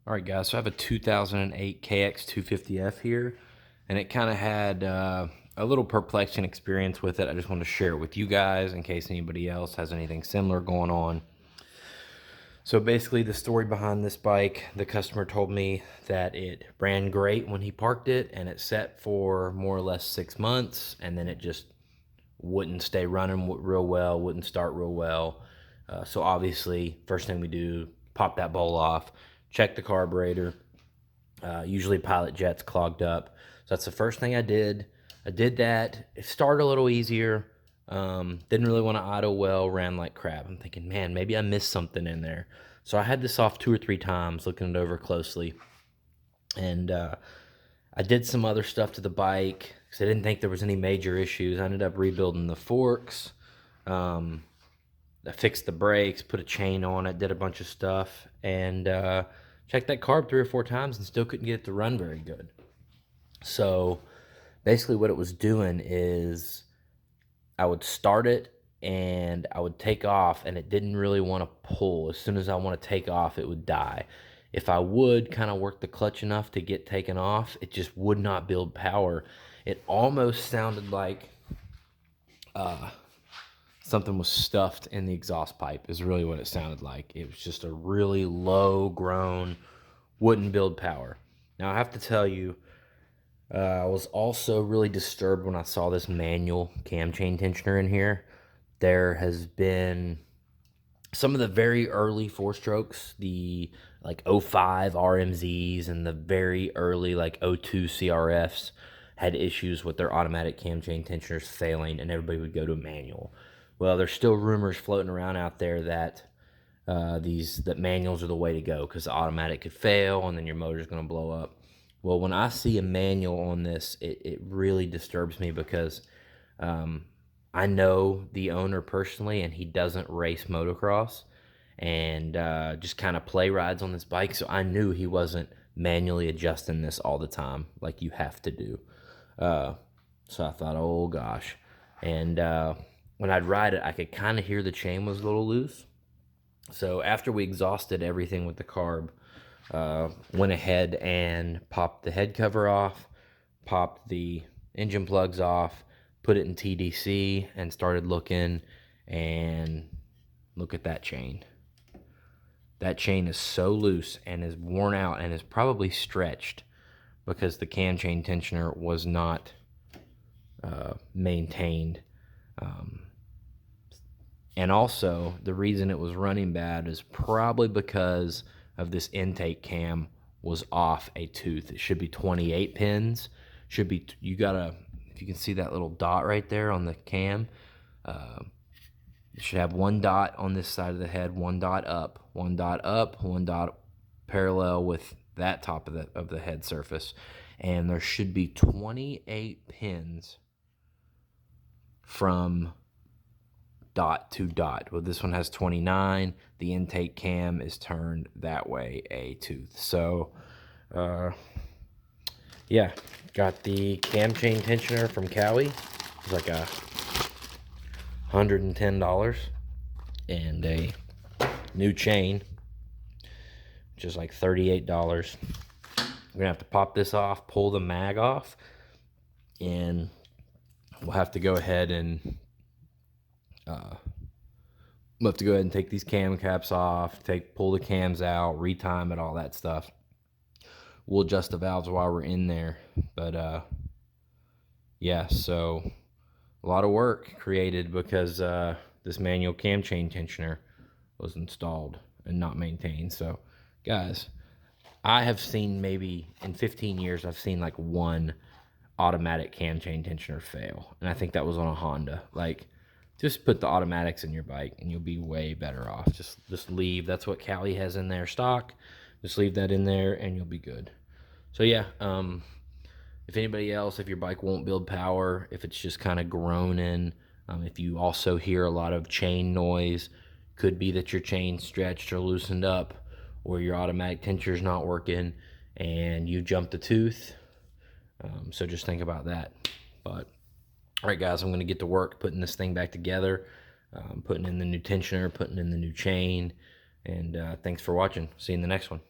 All right, guys, so I have a 2008 KX250F here, and it kind of had a little perplexing experience with it. I just want to share it with you guys in case anybody else has anything similar going on. So basically, the story behind this bike, the customer told me that it ran great when he parked it, and it set for more or less 6 months, and then it just wouldn't stay running real well, wouldn't start real well. So obviously, first thing we do, pop that bowl off, check the carburetor. Usually pilot jet's clogged up. So that's the first thing I did. I did that. It started a little easier. Didn't really want to idle well, ran like crap. I'm thinking, man, maybe I missed something in there. So I had this off 2 or 3 times, looking it over closely. And I did some other stuff to the bike because I didn't think there was any major issues. I ended up rebuilding the forks. I fixed the brakes, put a chain on it, did a bunch of stuff, and checked that carb 3 or 4 times and still couldn't get it to run very good. So basically what it was doing is I would start it and I would take off and it didn't really want to pull. As soon as I want to take off, it would die. If I would kind of work the clutch enough to get taken off, it just would not build power. It almost sounded like something was stuffed in the exhaust pipe is really what it sounded like. It was just a really low groan, wouldn't build power. Now I have to tell you, I was also really disturbed when I saw this manual cam chain tensioner in here. There has been some of the very early 4-strokes, the like 05 RMZs and the very early like 02 CRFs had issues with their automatic cam chain tensioners failing, and everybody would go to a manual. Well, there's still rumors floating around out there that that manuals are the way to go because the automatic could fail and then your motor's going to blow up. Well, when I see a manual on this, it really disturbs me because I know the owner personally, and he doesn't race motocross and just kind of play rides on this bike. So I knew he wasn't manually adjusting this all the time like you have to do. So I thought, oh gosh. And when I'd ride it, I could kind of hear the chain was a little loose. So after we exhausted everything with the carb, went ahead and popped the head cover off, popped the engine plugs off, put it in TDC, and started looking, and look at that chain. That chain is so loose and is worn out and is probably stretched because the cam chain tensioner was not maintained. And also, the reason it was running bad is probably because of this intake cam was off a tooth. It should be 28 pins. Should be, you gotta, if you can see that little dot right there on the cam, it should have 1 dot on this side of the head, 1 dot up, 1 dot up, 1 dot parallel with that top of the head surface. And there should be 28 pins from dot to dot. Well, this one has 29. The intake cam is turned that way a tooth. So yeah, got the cam chain tensioner from Cowie. It's like $110, and a new chain, which is like $38. We're gonna have to pop this off, pull the mag off, and we'll have to go ahead and we'll have to go ahead and take these cam caps off, pull the cams out, retime it, all that stuff. We'll adjust the valves while we're in there. But yeah, so a lot of work created because this manual cam chain tensioner was installed and not maintained. So guys, I have seen, maybe in 15 years, I've seen like 1 automatic cam chain tensioner fail, and I think that was on a Honda. Like, just put the automatics in your bike and you'll be way better off. Just leave, that's what Cali has in their stock. Just leave that in there and you'll be good. So yeah, if anybody else, if your bike won't build power, if it's just kind of groaning, if you also hear a lot of chain noise, could be that your chain stretched or loosened up, or your automatic tensioner's not working and you jumped a tooth. So just think about that. But all right, guys, I'm going to get to work putting this thing back together, putting in the new tensioner, putting in the new chain, and thanks for watching. See you in the next one.